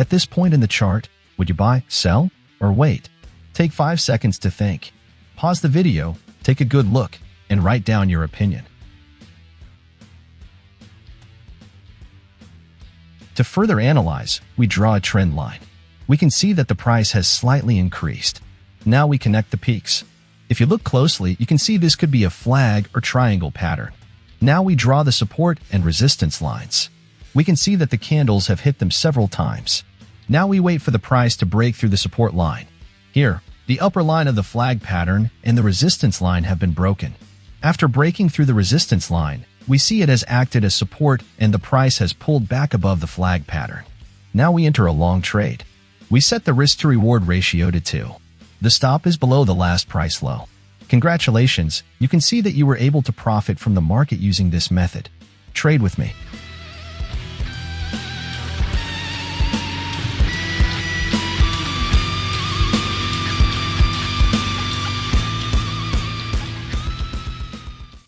At this point in the chart, would you buy, sell, or wait? Take 5 seconds to think. Pause the video, take a good look, and write down your opinion. To further analyze, we draw a trend line. We can see that the price has slightly increased. Now we connect the peaks. If you look closely, you can see this could be a flag or triangle pattern. Now we draw the support and resistance lines. We can see that the candles have hit them several times. Now we wait for the price to break through the support line. Here, the upper line of the flag pattern and the resistance line have been broken. After breaking through the resistance line, we see it has acted as support and the price has pulled back above the flag pattern. Now we enter a long trade. We set the risk-to-reward ratio to 2. The stop is below the last price low. Congratulations, you can see that you were able to profit from the market using this method. Trade with me.